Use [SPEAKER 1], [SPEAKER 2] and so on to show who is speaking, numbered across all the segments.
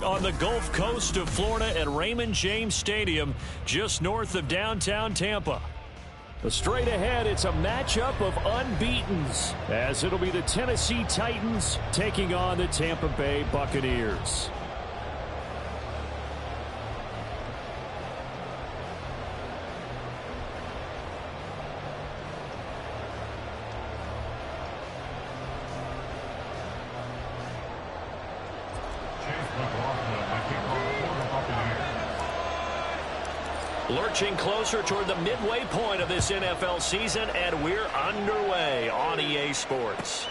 [SPEAKER 1] on the Gulf Coast of Florida at Raymond James Stadium, just north of downtown Tampa. Straight ahead, it's a matchup of unbeatens, as it'll be the Tennessee Titans taking on the Tampa Bay Buccaneers. Lurching closer toward the midway point of this NFL season, and we're underway on EA Sports.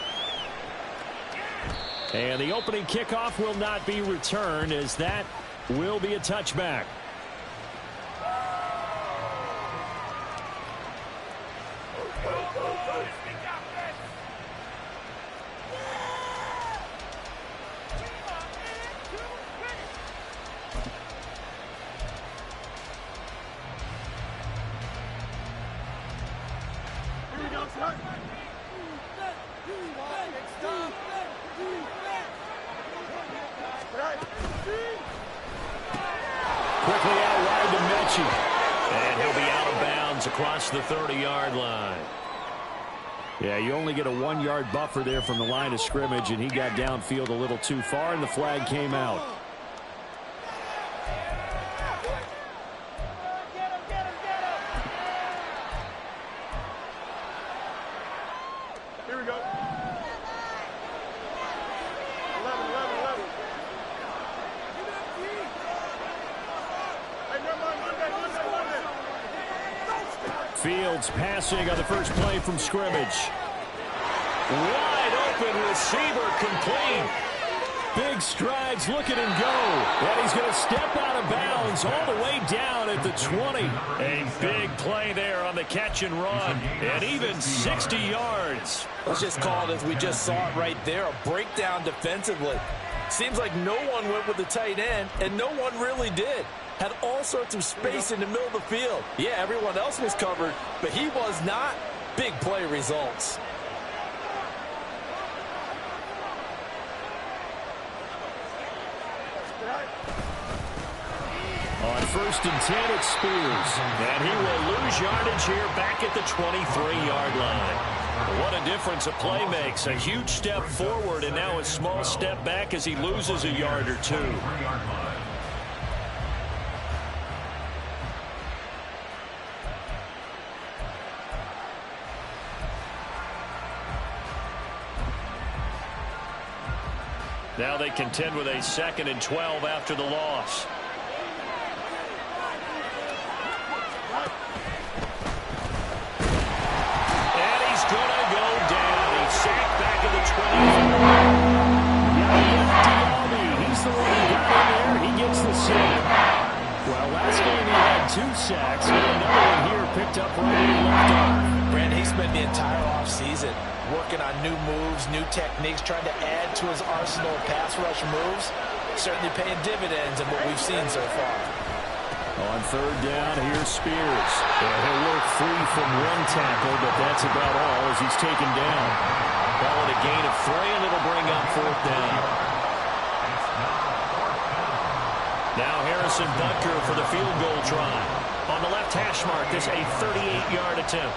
[SPEAKER 1] And the opening kickoff will not be returned, as that will be a touchback. Quickly out wide to Mechie. And he'll be out of bounds across the 30-yard line. Yeah, you only get a 1-yard buffer there from the line of scrimmage, and he got downfield a little too far, and the flag came out.
[SPEAKER 2] Here we go. 11.
[SPEAKER 1] Fields passing on the first play from scrimmage. Wide open receiver, complete. Big strides, look at him go. And he's going to step out of bounds all the way down at the 20. A big play there on the catch and run. And even 60 yards.
[SPEAKER 3] Let's just call it as we just saw it right there. A breakdown defensively. Seems like no one went with the tight end, and no one really did. Had all sorts of space in the middle of the field. Yeah, everyone else was covered, but he was not. Big play results.
[SPEAKER 1] On 1st and 10, it's Spears. And he will lose yardage here back at the 23-yard line. What a difference a play makes. A huge step forward and now a small step back as he loses a yard or two. Now they contend with a 2nd and 12 after the loss. And he's going to go down. He's sacked back at the 20. He's the one who got in there. He gets the sack. Well, last game he had 2 sacks. And another one here picked up right where he left off.
[SPEAKER 3] Brandon, he spent the entire offseason working on new moves, new techniques, trying to add to his arsenal of pass rush moves. Certainly paying dividends in what we've seen so far.
[SPEAKER 1] On 3rd down, here's Spears. And he'll work free from 1 tackle, but that's about all as he's taken down. Ball at a gain of 3, and it'll bring up 4th down. Now Harrison Butker for the field goal try. On the left hash mark, this a 38-yard attempt.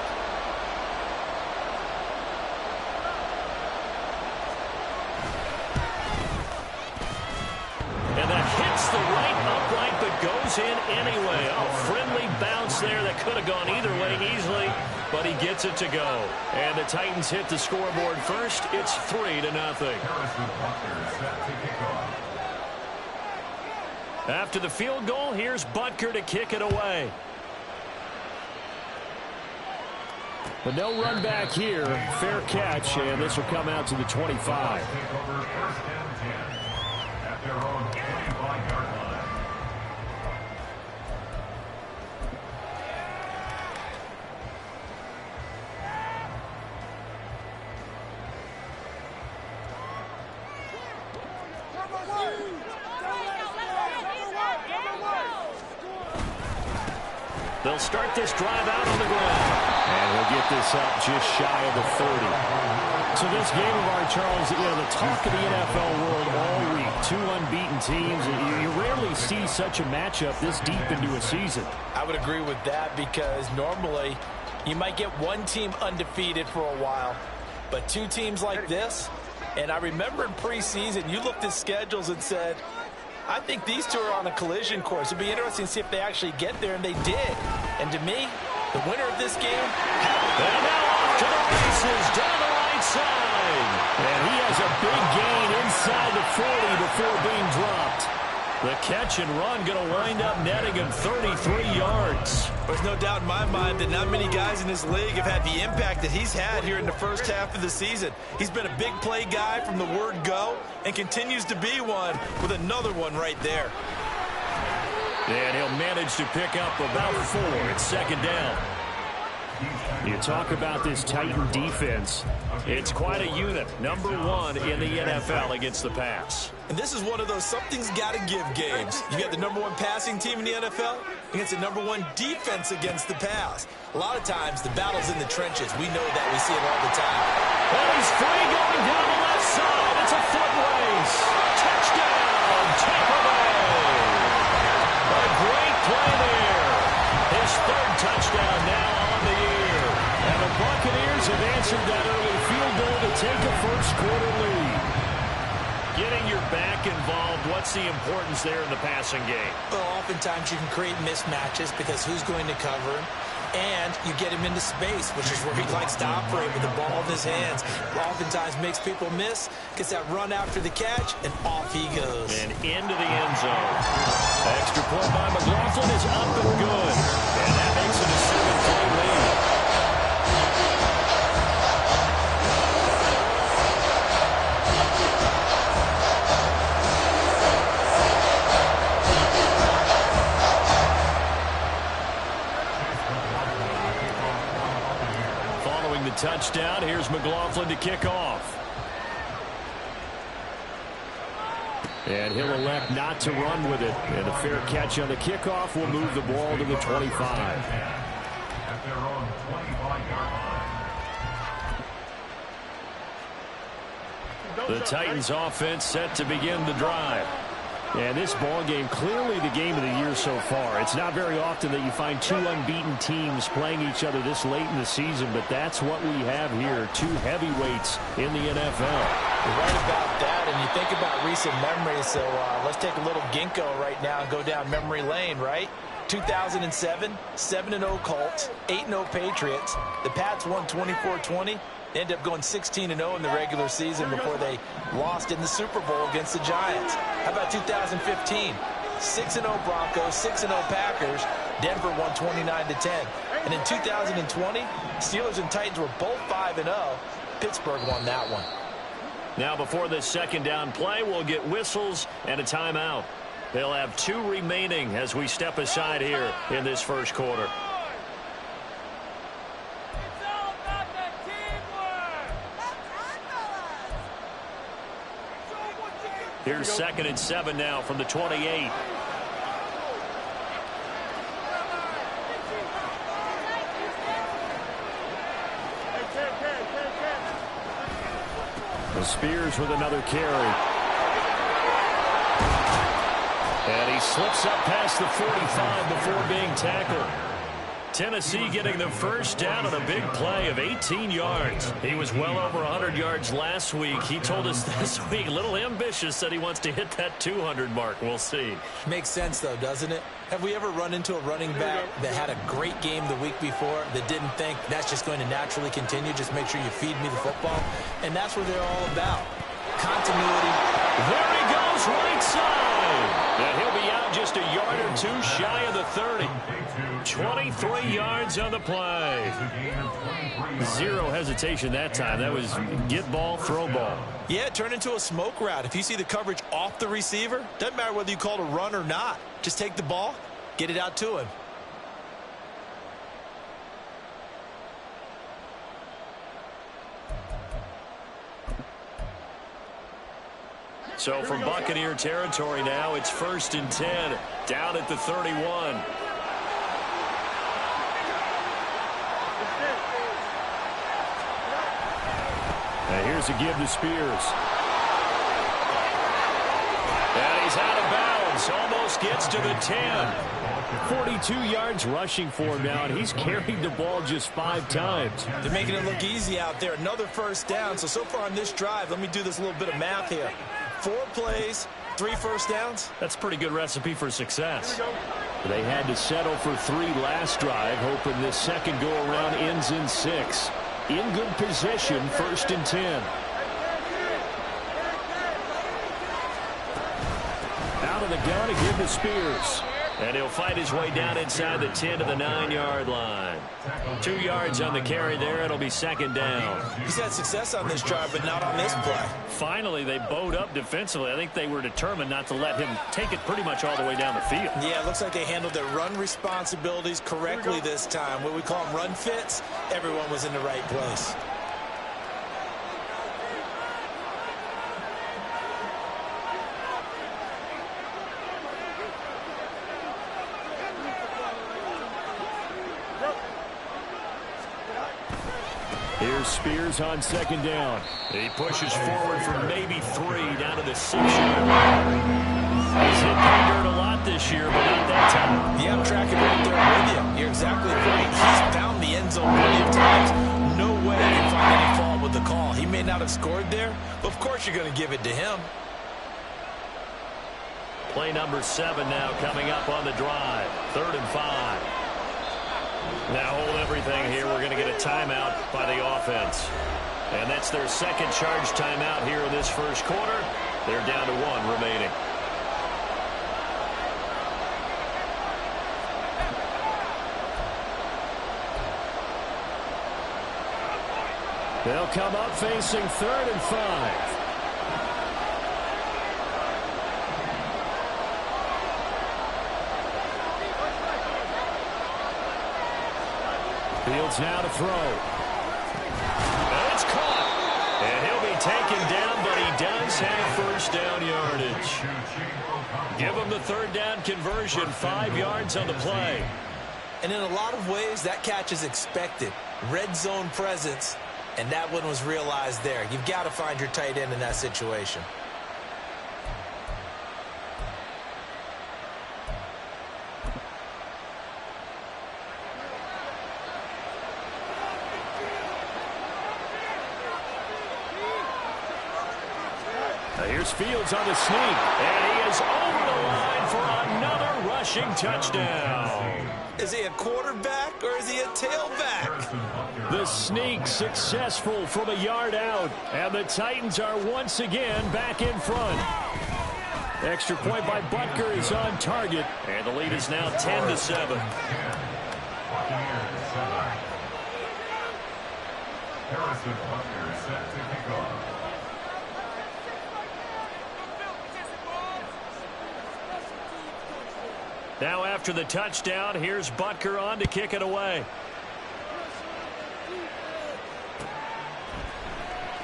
[SPEAKER 1] And that hits the right upright, but goes in anyway. A friendly bounce there that could have gone either way easily, but he gets it to go. And the Titans hit the scoreboard first. It's 3-0. After the field goal, here's Butker to kick it away. But no run back here. Fair catch, and this will come out to the 25. They'll start this drive out on the ground. And he'll get this up just shy of the 30. So this game of ours, Charles, the talk of the NFL world all week. Two unbeaten teams. You rarely see such a matchup this deep into a season.
[SPEAKER 3] I would agree with that because normally you might get one team undefeated for a while, but two teams like this, and I remember in preseason you looked at schedules and said, I think these two are on a collision course. It'd be interesting to see if they actually get there, and they did. And to me, the winner of this game,
[SPEAKER 1] and now off to the races down the right side. And he has a big gain inside the 40 before being dropped. The catch and run going to wind up netting him 33 yards.
[SPEAKER 3] There's no doubt in my mind that not many guys in this league have had the impact that he's had here in the first half of the season. He's been a big play guy from the word go and continues to be one with another one right there.
[SPEAKER 1] And he'll manage to pick up about 4 at second down. You talk about this Titan defense. It's quite a unit. Number 1 in the NFL against the pass.
[SPEAKER 3] And this is one of those something's got to give games. You got the number 1 passing team in the NFL against the number 1 defense against the pass. A lot of times the battle's in the trenches. We know that. We see it all the time.
[SPEAKER 1] And he's free going down the left side. It's a foot race. Touchdown, Tampa Bay. A great play there. His 3rd touchdown now on the year. And the Buccaneers have answered that early field goal to take a first-quarter lead. Getting your back involved, what's the importance there in the passing game?
[SPEAKER 3] Well, oftentimes you can create mismatches because who's going to cover him? And you get him into space, which is where he likes to operate with the ball in his hands. Oftentimes makes people miss, gets that run after the catch, and off he goes.
[SPEAKER 1] And into the end zone. Extra point by McLaughlin is up and good. And that makes it a 7-play lead. Touchdown. Here's McLaughlin to kick off. And he'll elect not to run with it. And a fair catch on the kickoff will move the ball to the 25. The Titans offense set to begin the drive. And this ball game, clearly the game of the year so far. It's not very often that you find two unbeaten teams playing each other this late in the season, but that's what we have here, two heavyweights in the NFL.
[SPEAKER 3] You're right about that, and you think about recent memories, so let's take a little ginkgo right now and go down memory lane, right? 2007, 7-0 Colts, 8-0 Patriots. The Pats won 24-20. They ended up going 16-0 in the regular season before they lost in the Super Bowl against the Giants. How about 2015? 6-0 Broncos, 6-0 Packers. Denver won 29-10. And in 2020, Steelers and Titans were both 5-0. Pittsburgh won that one.
[SPEAKER 1] Now before this second down play, we'll get whistles and a timeout. They'll have 2 remaining as we step aside here in this first quarter. Here's 2nd and 7 now from the 28. The Spears with another carry. And he slips up past the 45 before being tackled. Tennessee getting the first down on a big play of 18 yards. He was well over 100 yards last week. He told us this week, a little ambitious, said he wants to hit that 200 mark. We'll see.
[SPEAKER 3] Makes sense, though, doesn't it? Have we ever run into a running back that had a great game the week before that didn't think that's just going to naturally continue? Just make sure you feed me the football. And that's what they're all about. Continuity.
[SPEAKER 1] There he goes, right side. And he'll be out just a yard or 2 shy of the 30. 23 yards on the play. 0 hesitation that time. That was get ball, throw ball.
[SPEAKER 3] Yeah, it turned into a smoke route. If you see the coverage off the receiver, doesn't matter whether you call it a run or not. Just take the ball, get it out to him.
[SPEAKER 1] So from Buccaneer territory now, it's 1st and 10, down at the 31. Here's a give to Spears. And he's out of bounds. Almost gets to the 10. 42 yards rushing for him now, and he's carried the ball just 5 times.
[SPEAKER 3] They're making it look easy out there. Another first down. So far on this drive, let me do this little bit of math here. 4 plays, 3 first downs.
[SPEAKER 1] That's a pretty good recipe for success. They had to settle for 3 last drive, hoping this second go-around ends in 6. In good position, 1st and 10. Out of the gun to give to Spears. And he'll fight his way down inside the 10 to the 9-yard line. 2 yards on the carry there. It'll be 2nd down.
[SPEAKER 3] He's had success on this drive, but not on this play.
[SPEAKER 1] Finally, they bowed up defensively. I think they were determined not to let him take it pretty much all the way down the field.
[SPEAKER 3] Yeah, it looks like they handled their run responsibilities correctly this time. What we call them run fits, everyone was in the right place.
[SPEAKER 1] Here's Spears on 2nd down. He pushes forward for maybe 3 down to the 6-yard line. He's hit pay dirt a lot this year, but not that time.
[SPEAKER 3] Yeah, I'm tracking right there with you. You're exactly right. He's found the end zone plenty of times. No way I can find any fault with the call. He may not have scored there, but of course you're going to give it to him.
[SPEAKER 1] Play number 7 now coming up on the drive. 3rd and 5. Now hold everything here. We're going to get a timeout by the offense. And that's their 2nd charge timeout here in this 1st quarter. They're down to 1 remaining. They'll come up facing 3rd and 5. Fields now to throw. And it's caught. And he'll be taken down, but he does have 1st down yardage. Give him the 3rd down conversion, 5 yards on the play.
[SPEAKER 3] And in a lot of ways, that catch is expected. Red zone presence, and that one was realized there. You've got to find your tight end in that situation.
[SPEAKER 1] Here's Fields on the sneak, and he is over the line for another rushing touchdown.
[SPEAKER 3] Is he a quarterback or is he a tailback?
[SPEAKER 1] The sneak successful from a yard out, and the Titans are once again back in front. Extra point by Butker is on target, and the lead is now 10-7.
[SPEAKER 4] Harrison Butker set to kick off.
[SPEAKER 1] Now after the touchdown, here's Butker on to kick it away.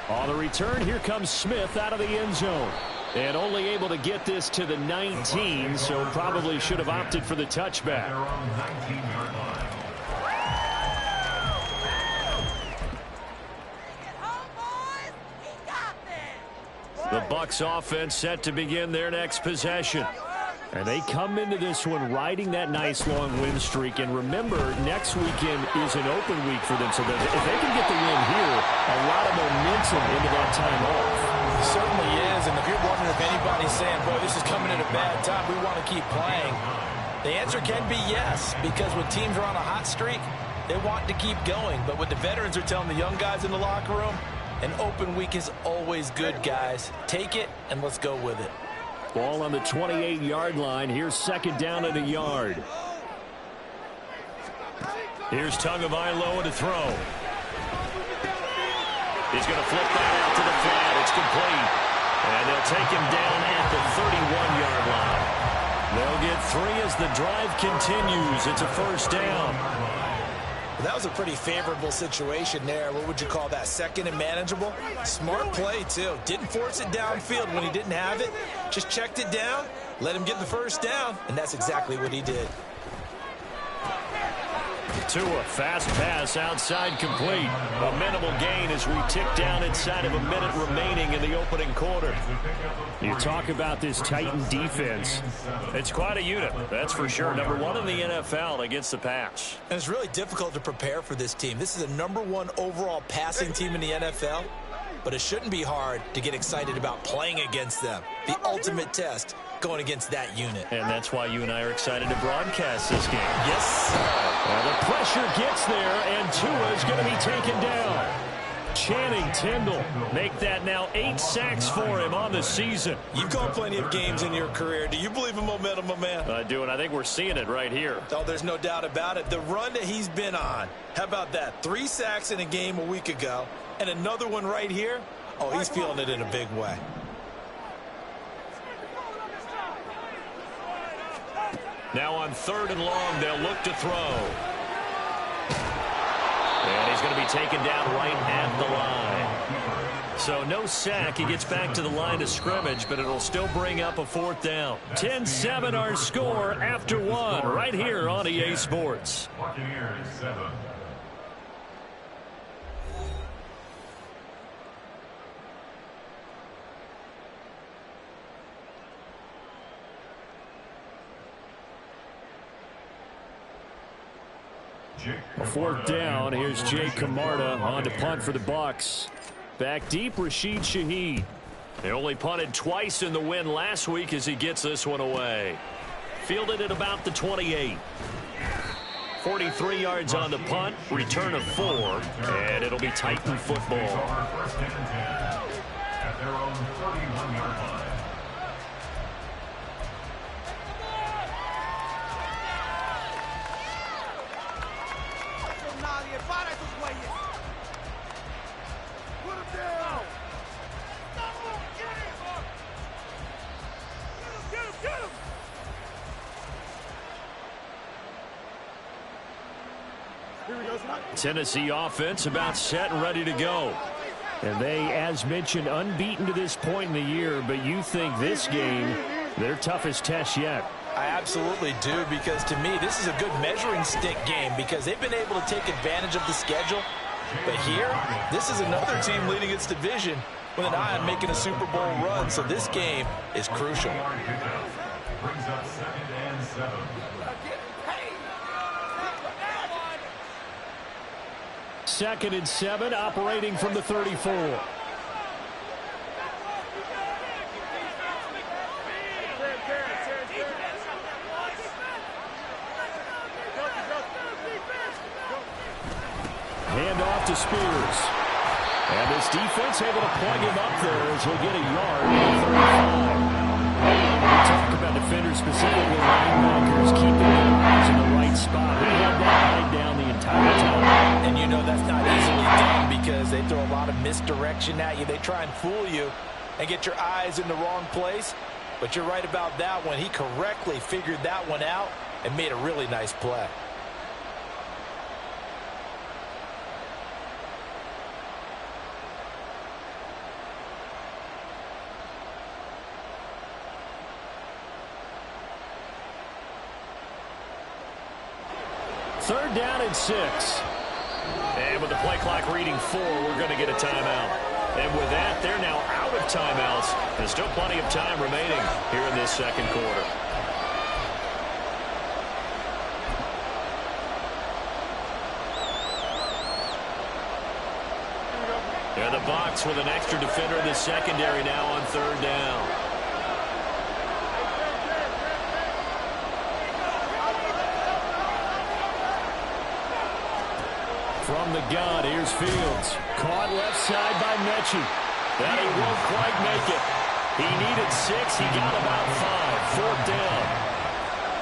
[SPEAKER 1] On the return, here comes Smith out of the end zone. And only able to get this to the 19, so probably should have opted for the touchback. The Bucs offense set to begin their next possession. And they come into this one riding that nice long win streak. And remember, next weekend is an open week for them. So that if they can get the win here, a lot of momentum into that time off.
[SPEAKER 3] It certainly is. And if you're wondering if anybody's saying, boy, this is coming at a bad time, we want to keep playing, the answer can be yes. Because when teams are on a hot streak, they want to keep going. But what the veterans are telling the young guys in the locker room, an open week is always good, guys. Take it, and let's go with it.
[SPEAKER 1] Ball on the 28-yard line. Here's 2nd down and a yard. Here's Tagovailoa to throw. He's going to flip that out to the flat. It's complete. And they'll take him down at the 31-yard line. They'll get 3 as the drive continues. It's a 1st down.
[SPEAKER 3] That was a pretty favorable situation there. What would you call that? 2nd and manageable? Smart play, too. Didn't force it downfield when he didn't have it. Just checked it down, let him get the 1st down, and that's exactly what he did.
[SPEAKER 1] Tua, fast pass outside complete. A minimal gain as we tick down inside of a minute remaining in the opening quarter. You talk about this Titan defense. It's quite a unit, that's for sure. Number one in the NFL against the pass.
[SPEAKER 3] And it's really difficult to prepare for this team. This is a number one overall passing team in the NFL, but it shouldn't be hard to get excited about playing against them. The ultimate test going against that unit.
[SPEAKER 1] And that's why you and I are excited to broadcast this game.
[SPEAKER 3] Yes, sir.
[SPEAKER 1] Well, the pressure gets there, and Tua is going to be taken down. Channing Tindall make that now 8 sacks for him on the season.
[SPEAKER 3] You've called plenty of games in your career. Do you believe in momentum, my man?
[SPEAKER 1] I do, and I think we're seeing it right here.
[SPEAKER 3] Oh, there's no doubt about it. The run that he's been on, how about that? 3 sacks in a game a week ago, and another one right here. Oh, he's feeling it in a big way.
[SPEAKER 1] Now on 3rd and long, they'll look to throw. And he's going to be taken down right at the line. So no sack. He gets back to the line of scrimmage, but it'll still bring up a 4th down. 10-7 our score after 1 right here on EA Sports.
[SPEAKER 4] Buccaneers 7.
[SPEAKER 1] A 4th down. Here's Jake Camarda on to punt for the Bucs. Back deep, Rashid Shaheed. They only punted twice in the win last week as he gets this one away. Fielded at about the 28. 43 yards on the punt. Return of 4. And it'll be Titan football.
[SPEAKER 4] First and 10 at their own 31-yard line.
[SPEAKER 1] Tennessee offense about set and ready to go. And they, as mentioned, unbeaten to this point in the year, but you think this game, their toughest test yet.
[SPEAKER 3] I absolutely do, because to me, this is a good measuring stick game because they've been able to take advantage of the schedule. But here, this is another team leading its division with an eye on making a Super Bowl run, so this game is crucial.
[SPEAKER 4] Brings up 2nd and 7.
[SPEAKER 1] Second and 7, operating from the 34. Hand off to Spears. And this defense able to plug him up there as he'll get a yard at 35. We talk about defenders, specifically linebackers, keeping their eyes in the right spot. He held that line down the entire time.
[SPEAKER 3] And you know that's not easily done because they throw a lot of misdirection at you. They try and fool you and get your eyes in the wrong place. But you're right about that one. He correctly figured that one out and made a really nice play.
[SPEAKER 1] Third down and 6. And with the play clock reading 4, we're going to get a timeout. And with that, they're now out of timeouts. There's still plenty of time remaining here in this second quarter. And the Bucs with an extra defender in the secondary now on 3rd down. From the gun, here's Fields. Caught left side by Mechie. That he won't quite make it. He needed 6. He got about 5. 4th down.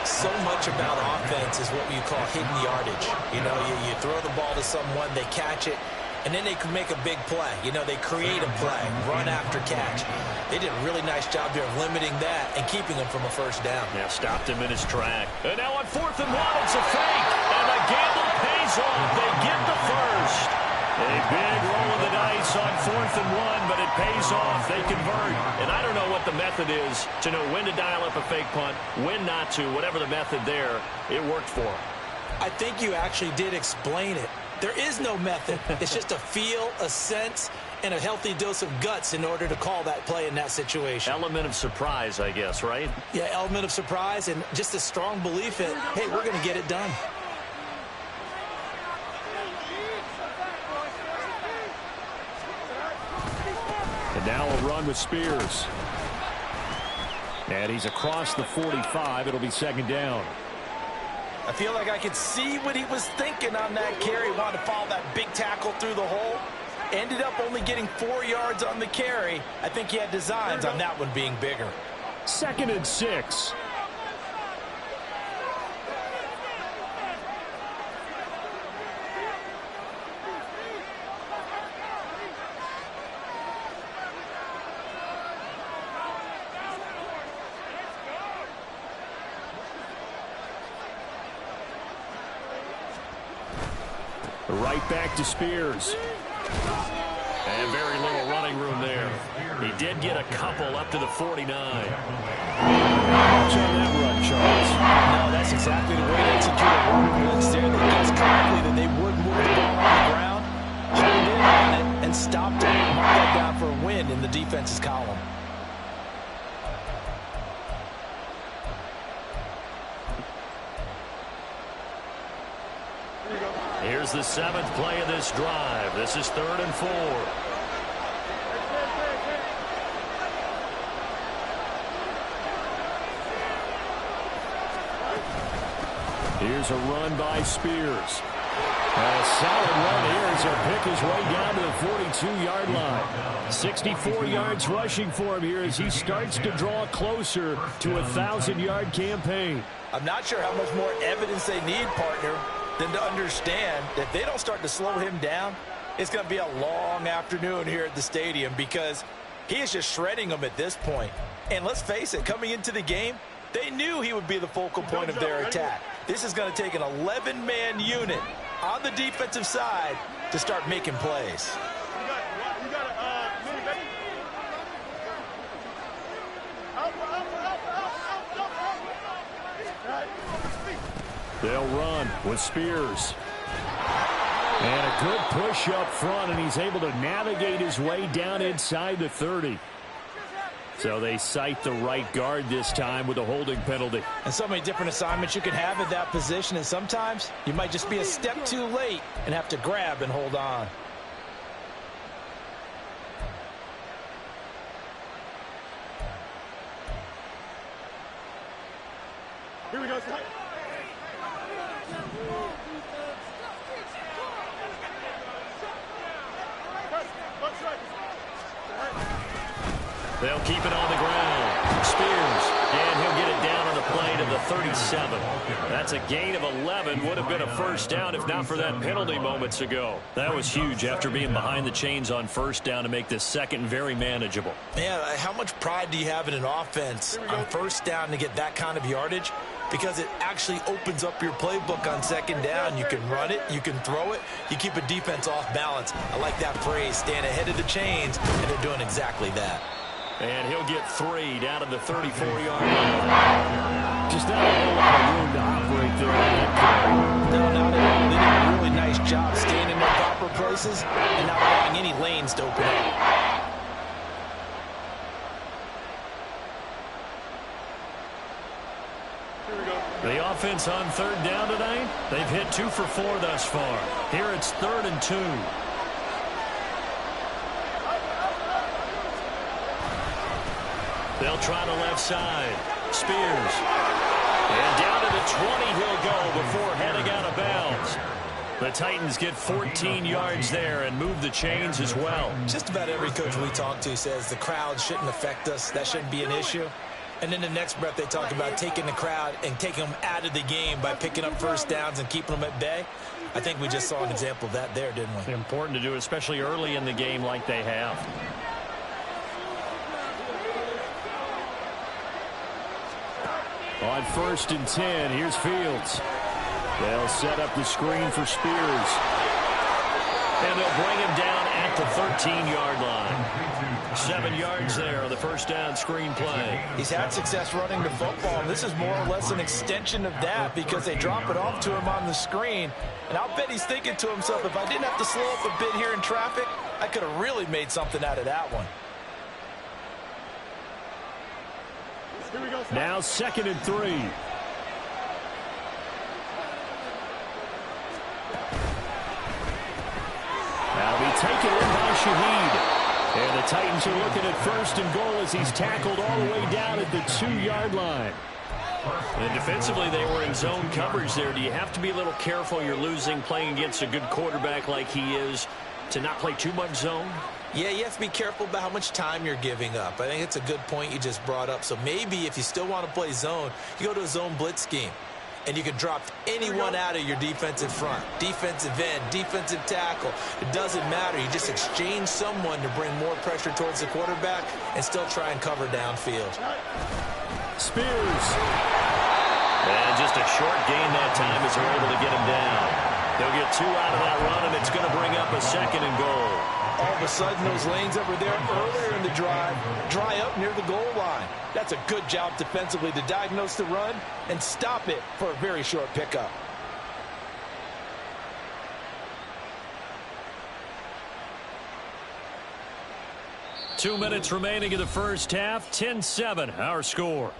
[SPEAKER 3] So much about offense is what you call hidden yardage. You know, you throw the ball to someone, they catch it, and then they can make a big play. You know, they create a play, run after catch. They did a really nice job there of limiting that and keeping him from a 1st down.
[SPEAKER 1] Yeah, stopped him in his track. And now on 4th and 1, it's a fake. And the gamble pays off. They get the 1st. A big roll of the dice on 4th and 1, but it pays off. They convert. And I don't know what the method is to know when to dial up a fake punt, when not to. Whatever the method there, it worked for them.
[SPEAKER 3] I think you actually did explain it. There is no method. It's just a feel, a sense, and a healthy dose of guts in order to call that play in that situation.
[SPEAKER 1] Element of surprise, I guess, right?
[SPEAKER 3] Yeah, element of surprise and just a strong belief in, hey, we're going to get it done.
[SPEAKER 1] And now a run with Spears. And he's across the 45. It'll be second down.
[SPEAKER 3] I feel like I could see what he was thinking on that carry. Wanted to follow that big tackle through the hole. Ended up only getting 4 yards on the carry. I think he had designs on that one being bigger.
[SPEAKER 1] 2nd and 6. Right back to Spears. And very little running room there. He did get a couple up to the 49. Watch on that run, Charles.
[SPEAKER 3] No, that's exactly the way to execute a run blitz there. They guessed correctly that they would move the ball on the ground, honed in on it, and stopped it. Mark that down for a win in the defense's column.
[SPEAKER 1] Here's the 7th play of this drive. This is 3rd and 4. Here's a run by Spears. A solid run here as he'll pick his way down to the 42-yard line. 64 yards rushing for him here as he starts to draw closer to a 1,000-yard campaign.
[SPEAKER 3] I'm not sure how much more evidence they need, partner, than to understand that if they don't start to slow him down, it's going to be a long afternoon here at the stadium because he is just shredding them at this point. And let's face it, coming into the game, they knew he would be the focal point of their attack. This is going to take an 11-man unit on the defensive side to start making plays.
[SPEAKER 1] They'll run with Spears. And a good push up front, and he's able to navigate his way down inside the 30. So they cite the right guard this time with a holding penalty.
[SPEAKER 3] And so many different assignments you can have at that position, and sometimes you might just be a step too late and have to grab and hold on.
[SPEAKER 2] Here we go.
[SPEAKER 1] They'll keep it on the ground. Spears, and he'll get it down on the play to the 37. That's a gain of 11. Would have been a first down if not for that penalty moments ago. That was huge after being behind the chains on first down to make this second very manageable.
[SPEAKER 3] Man, how much pride do you have in an offense on first down to get that kind of yardage? Because it actually opens up your playbook on second down. You can run it, you can throw it, you keep a defense off balance. I like that phrase, staying ahead of the chains, and they're doing exactly that.
[SPEAKER 1] And he'll get 3 down to the 34-yard line. Just not a whole lot of room to operate there on that carry.
[SPEAKER 3] No, not at all. They did a really nice job staying in their proper places and not allowing any lanes to open up.
[SPEAKER 1] The offense on third down tonight, they've hit 2 for 4 thus far. Here it's 3rd and 2. They'll try the left side. Spears. And down to the 20 he'll go before heading out of bounds. The Titans get 14 yards there and move the chains as well.
[SPEAKER 3] Just about every coach we talk to says the crowd shouldn't affect us. That shouldn't be an issue. And then the next breath they talk about taking the crowd and taking them out of the game by picking up first downs and keeping them at bay. I think we just saw an example of that there, didn't we?
[SPEAKER 1] Important to do, especially early in the game like they have. On 1st and 10, here's Fields. They'll set up the screen for Spears. And they'll bring him down at the 13-yard line. 7 yards there on the first down screen play.
[SPEAKER 3] He's had success running the football, and this is more or less an extension of that because they drop it off to him on the screen. And I'll bet he's thinking to himself, if I didn't have to slow up a bit here in traffic, I could have really made something out of that one.
[SPEAKER 2] Here we go.
[SPEAKER 1] Now 2nd and 3. That'll be taken in by Shaheed. And the Titans are looking at 1st and goal as he's tackled all the way down at the 2-yard line. And defensively, they were in zone coverage there. Do you have to be a little careful? You're losing playing against a good quarterback like he is to not play too much zone?
[SPEAKER 3] Yeah, you have to be careful about how much time you're giving up. I think it's a good point you just brought up. So maybe if you still want to play zone, you go to a zone blitz scheme. And you can drop anyone out of your defensive front. Defensive end, defensive tackle. It doesn't matter. You just exchange someone to bring more pressure towards the quarterback and still try and cover downfield.
[SPEAKER 1] Spears. And just a short gain that time as they're able to get him down. They'll get 2 out of that run, and it's going to bring up a 2nd and goal.
[SPEAKER 3] All of a sudden, those lanes that were there earlier in the drive dry up near the goal line. That's a good job defensively to diagnose the run and stop it for a very short pickup.
[SPEAKER 1] Two minutes remaining in the first half. 10-7, our score.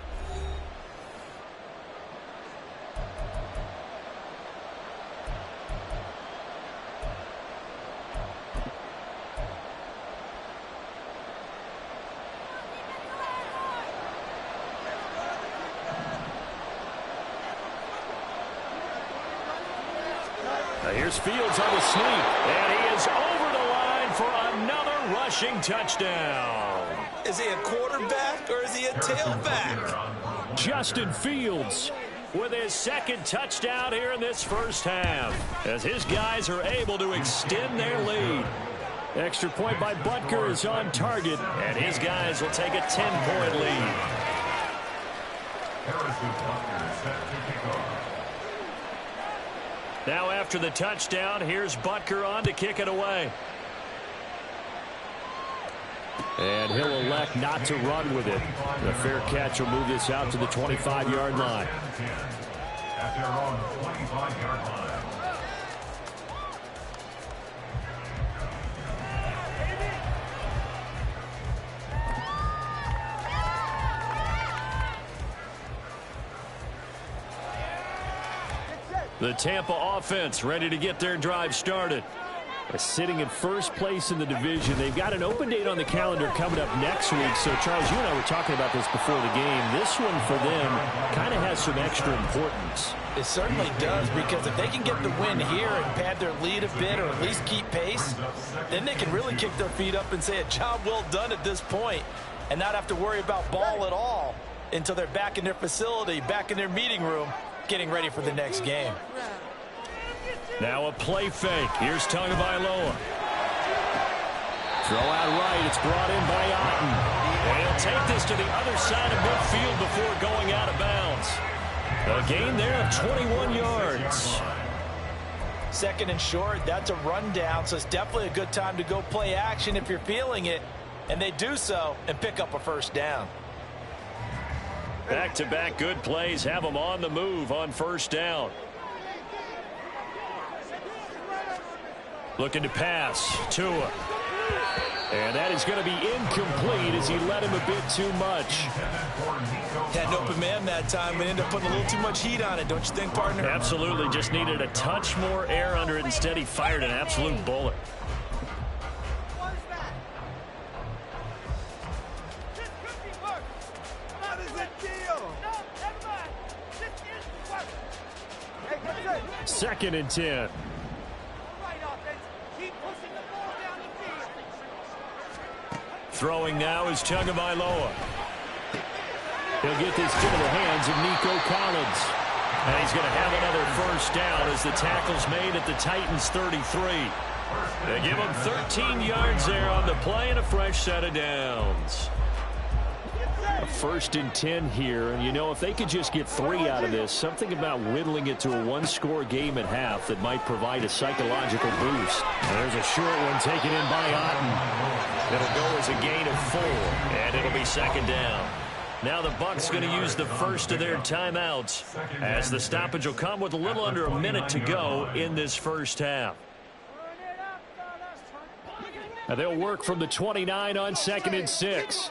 [SPEAKER 1] Here's Fields on the sneak, and he is over the line for another rushing touchdown.
[SPEAKER 3] Is he a quarterback or is he a tailback?
[SPEAKER 1] Justin Fields with his 2nd touchdown here in this first half as his guys are able to extend their lead. Extra point by Butker is on target, and his guys will take a 10-point lead.
[SPEAKER 4] Harrison Butker set to kick off.
[SPEAKER 1] Now after the touchdown, here's Butker on to kick it away. And he'll elect not to run with it. The fair catch will move this out to the 25-yard line.
[SPEAKER 4] At their own 25-yard line.
[SPEAKER 1] The Tampa offense ready to get their drive started. Sitting in first place in the division. They've got an open date on the calendar coming up next week. So, Charles, you and I were talking about this before the game. This one for them kind of has some extra importance.
[SPEAKER 3] It certainly does, because if they can get the win here and pad their lead a bit or at least keep pace, then they can really kick their feet up and say a job well done at this point and not have to worry about ball at all until they're back in their facility, back in their meeting room, getting ready for the next game.
[SPEAKER 1] Now a play fake. Here's Tagovailoa. Throw out right. It's brought in by Otten. And he'll take this to the other side of midfield before going out of bounds. A gain there of 21 yards.
[SPEAKER 3] 2nd and short. That's a rundown, so it's definitely a good time to go play action if you're feeling it. And they do so and pick up a first down.
[SPEAKER 1] Back-to-back good plays have them on the move on first down. Looking to pass. Tua. And that is going to be incomplete as he let him a bit too much.
[SPEAKER 3] Had an open man that time and ended up putting a little too much heat on it, don't you think, partner?
[SPEAKER 1] Absolutely. Just needed a touch more air under it. Instead, he fired an absolute bullet. Second and 10. Throwing now is Tagovailoa. He'll get this to the hands of Nico Collins. And he's going to have another first down as the tackle's made at the Titans' 33. They give him 13 yards there on the play and a fresh set of downs. A 1st and 10 here. And, you know, if they could just get 3 out of this, something about whittling it to a one-score game at half that might provide a psychological boost. There's a short one taken in by Otten. It'll go as a gain of 4, and it'll be 2nd down. Now the Bucs going to use the first of their timeouts as the stoppage will come with a little under a minute to go in this first half. Now they'll work from the 29 on 2nd and 6.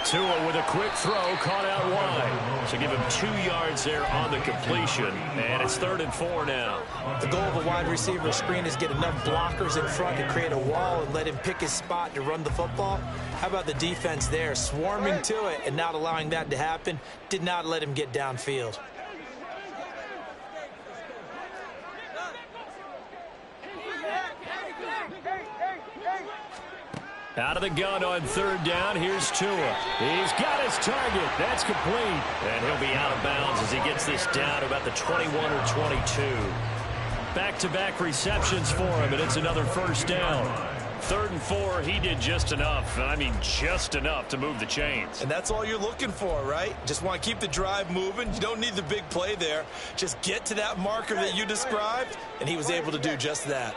[SPEAKER 1] Tua with a quick throw, caught out wide. So give him 2 yards there on the completion. And it's 3rd and 4 now.
[SPEAKER 3] The goal of a wide receiver screen is get enough blockers in front to create a wall and let him pick his spot to run the football. How about the defense there, swarming to it and not allowing that to happen? Did not let him get downfield.
[SPEAKER 1] Out of the gun on 3rd down. Here's Tua. He's got his target. That's complete. And he'll be out of bounds as he gets this down to about the 21 or 22. Back-to-back receptions for him, and it's another 1st down. 3rd and 4, he did just enough. I mean, just enough to move the chains.
[SPEAKER 3] And that's all you're looking for, right? Just want to keep the drive moving. You don't need the big play there. Just get to that marker that you described, and he was able to do just that.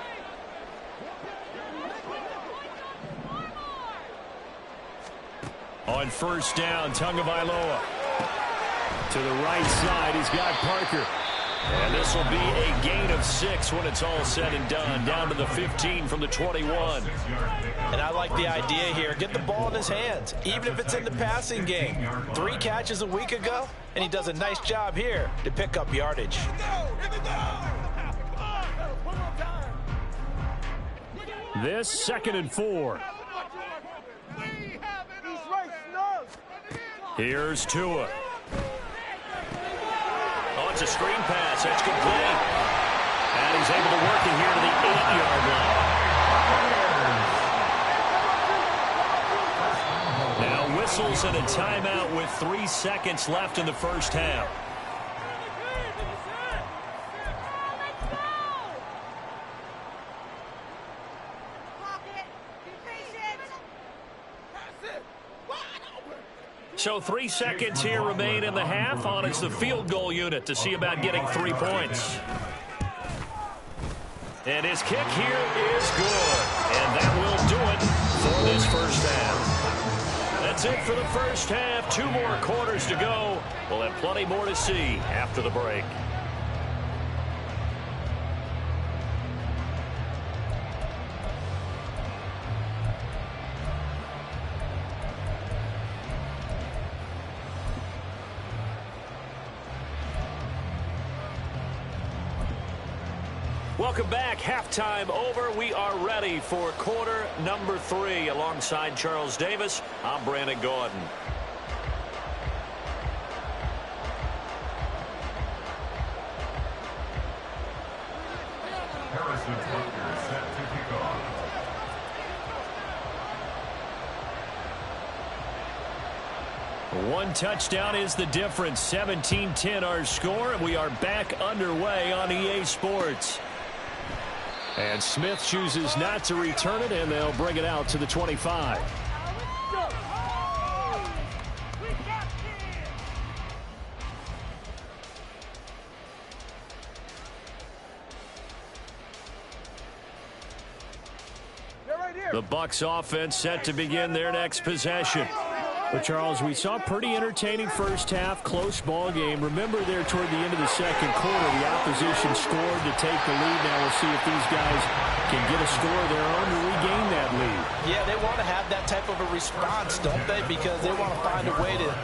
[SPEAKER 1] On 1st down, Tagovailoa. To the right side, he's got Parker. And this will be a gain of 6 when it's all said and done. Down to the 15 from the 21.
[SPEAKER 3] And I like the idea here. Get the ball in his hands, even if it's in the passing game. 3 catches a week ago, and he does a nice job here to pick up yardage.
[SPEAKER 1] This 2nd and 4. Here's Tua. Oh, it's a screen pass. That's complete. And he's able to work it here to the 8-yard line. Now whistles and a timeout with 3 seconds left in the first half. So 3 seconds here remain in the half. On it's the field goal unit to see about getting 3 points. And his kick here is good. And that will do it for this first half. That's it for the first half. 2 more quarters to go. We'll have plenty more to see after the break. Welcome back. Halftime over. We are ready for quarter number 3. Alongside Charles Davis, I'm Brandon Gaudin.
[SPEAKER 4] Harrison Butker set to kick off.
[SPEAKER 1] One touchdown is the difference. 17-10 our score, and we are back underway on EA Sports. And Smith chooses not to return it, and they'll bring it out to the 25. The Bucs offense set to begin their next possession. But, Charles, we saw a pretty entertaining first half, close ball game. Remember there toward the end of the second quarter, the opposition scored to take the lead. Now we'll see if these guys can get a score of their own to regain that lead.
[SPEAKER 3] Yeah, they want to have that type of a response, don't they? Because they want to find a way to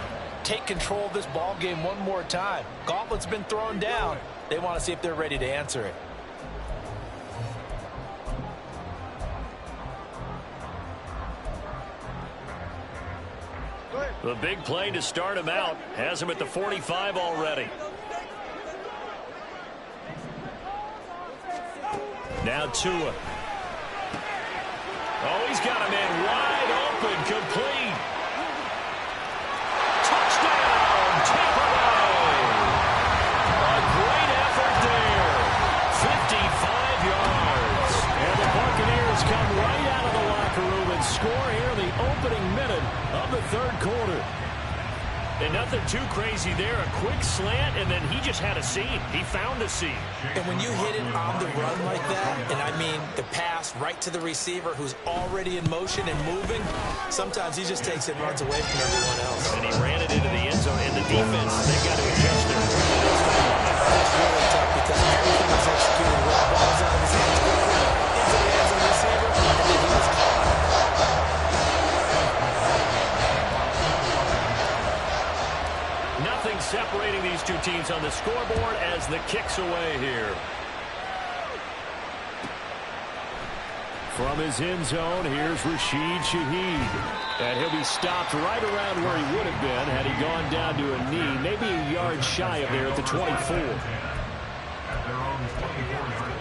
[SPEAKER 3] take control of this ball game one more time. Gauntlet's been thrown down. They want to see if they're ready to answer it.
[SPEAKER 1] The big play to start him out has him at the 45 already. Now Tua. Oh, he's got a man wide open, complete. Touchdown, Tampa Bay. A great effort there. 55 yards. And the Buccaneers come right out of the locker too crazy there. A quick slant, and then he just had a seam. He found a seam.
[SPEAKER 3] And when you hit it on the run like that, and I mean the pass right to the receiver who's already in motion and moving, sometimes he just takes it and runs away from everyone else.
[SPEAKER 1] And he ran it into the end zone. And the defense, they've got to adjust their grip this time.
[SPEAKER 3] That's really tough because everything was executed well. Ball's out of his hands quickly, into the hands of the receiver, and then he was caught.
[SPEAKER 1] Nothing separating these two teams on the scoreboard as the kick's away here. From his end zone, here's Rashid Shaheed. And he'll be stopped right around where he would have been had he gone down to a knee, maybe a yard shy of there at the 24.
[SPEAKER 4] At their own 24-yard line.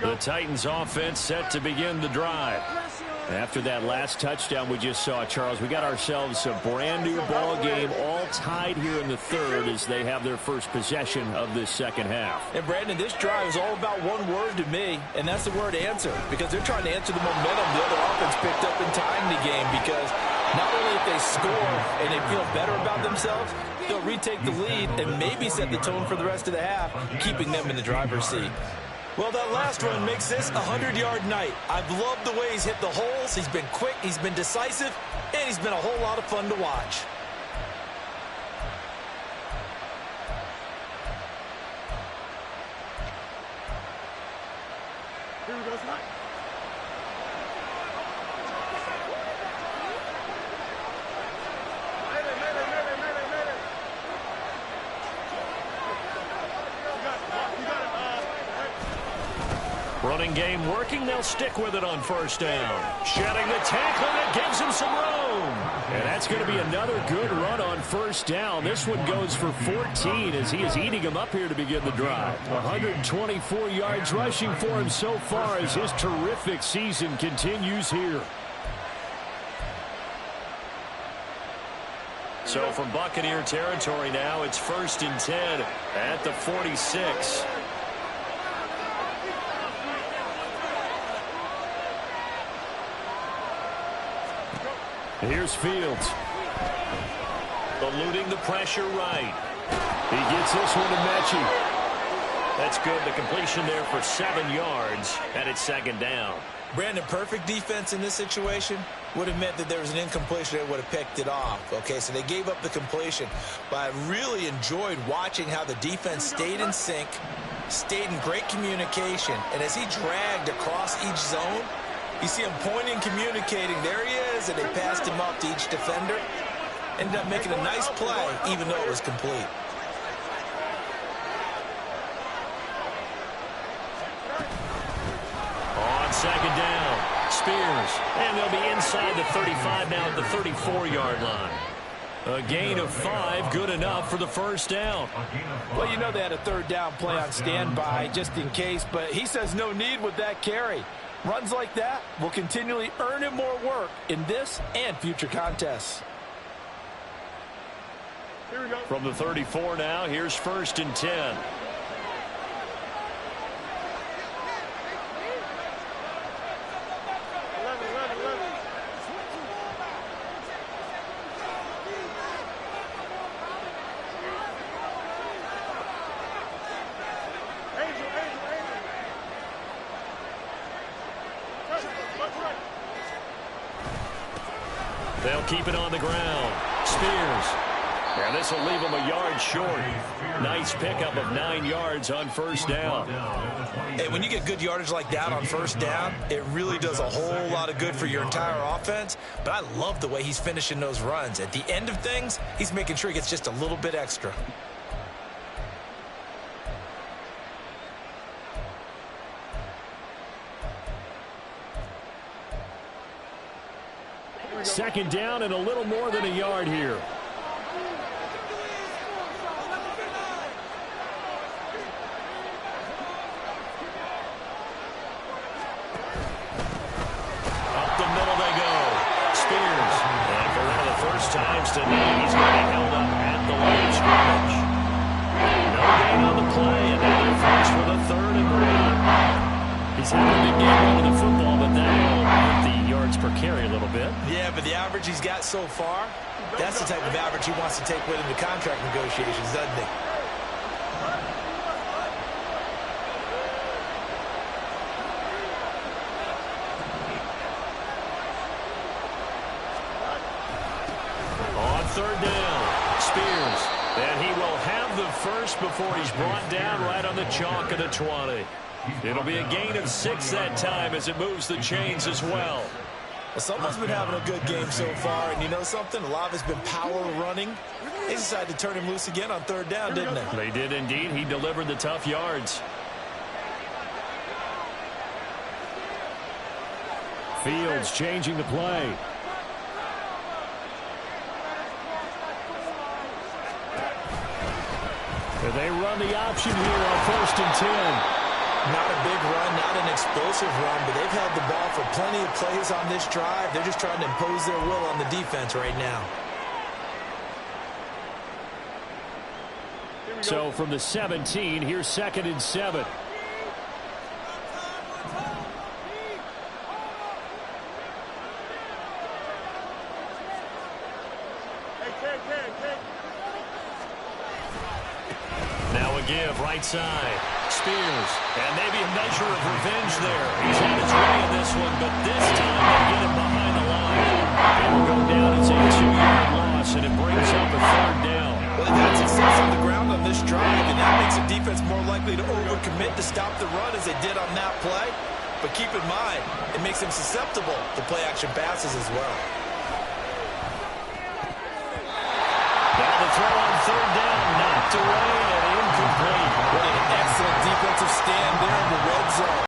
[SPEAKER 1] The Titans offense set to begin the drive. After that last touchdown we just saw, Charles, we got ourselves a brand new ball game, all tied here in the third as they have their first possession of this second half.
[SPEAKER 3] And Brandon, this drive is all about one word to me, and that's the word answer, because they're trying to answer the momentum the other offense picked up in tying the game, because not only if they score and they feel better about themselves, they'll retake the lead and maybe set the tone for the rest of the half, keeping them in the driver's seat. Well, that last run makes this a 100-yard night. I've loved the way he's hit the holes. He's been quick, he's been decisive, and he's been a whole lot of fun to watch.
[SPEAKER 2] Here we go, Scott.
[SPEAKER 1] Running game working. They'll stick with it on first down. Shedding the tackle that gives him some room. And that's going to be another good run on first down. This one goes for 14 as he is eating them up here to begin the drive. 124 yards rushing for him so far as his terrific season continues here. So from Buccaneer territory now, it's 1st and 10 at the 46. Here's Fields. Eluding the pressure right. He gets this one to Mechie. That's good. The completion there for 7 yards, and it's second down.
[SPEAKER 3] Brandon, perfect defense in this situation would have meant that there was an incompletion. They would have picked it off. Okay, so they gave up the completion. But I really enjoyed watching how the defense stayed in sync, stayed in great communication, and as he dragged across each zone, you see him pointing, communicating. There he is, and they passed him up to each defender. Ended up making a nice play, even though it was complete.
[SPEAKER 1] On second down, Spears. And they'll be inside the 35 now at the 34-yard line. A gain of 5, good enough for the first down.
[SPEAKER 3] Well, you know they had a third down play on standby just in case, but he says no need with that carry. Runs like that will continually earn him more work in this and future contests.
[SPEAKER 2] Here we go.
[SPEAKER 1] From the 34 now, here's 1st and 10. They'll keep it on the ground. Spears. And this will leave him a yard short. Nice pickup of 9 yards on first down.
[SPEAKER 3] Hey, when you get good yardage like that on first down, it really does a whole lot of good for your entire offense. But I love the way he's finishing those runs. At the end of things, he's making sure he gets just a little bit extra.
[SPEAKER 1] Second down and a little more than a yard here. Up the middle they go. Spears. And for one of the first times tonight, he's going to be held up at the line of scrimmage. No gain on the play, and now they're faced with a 3rd and 3. He He's having a big game running the football, but that'll hurt the yards per carry a little bit.
[SPEAKER 3] Yeah, but the average he's got so far, that's the type of average he wants to take with him to contract negotiations, doesn't he?
[SPEAKER 1] On third down, Spears. And he will have the first before he's brought down right on the chalk of the 20. It'll be a gain of 6 that time as it moves the chains as well.
[SPEAKER 3] Well, someone's been having a good game so far, and you know something? A lot of it's been power running. They decided to turn him loose again on third down, didn't they?
[SPEAKER 1] They did indeed. He delivered the tough yards. Fields changing the play. They run the option here on 1st and 10.
[SPEAKER 3] Not a big run, not an explosive run, but they've held the ball for plenty of plays on this drive. They're just trying to impose their will on the defense right now.
[SPEAKER 1] So from the 17, here's 2nd and 7. Now a give, right side. Spears. And maybe a measure of revenge there. He's had his way in this one, but this time they get him behind the line. It will go down as a 2-yard loss, and it brings up a 3rd down.
[SPEAKER 3] Well, they've had success on the ground on this drive, and that makes the defense more likely to overcommit to stop the run as they did on that play. But keep in mind, it makes them susceptible to play-action passes as well.
[SPEAKER 1] Now the throw on 3rd down, knocked away, and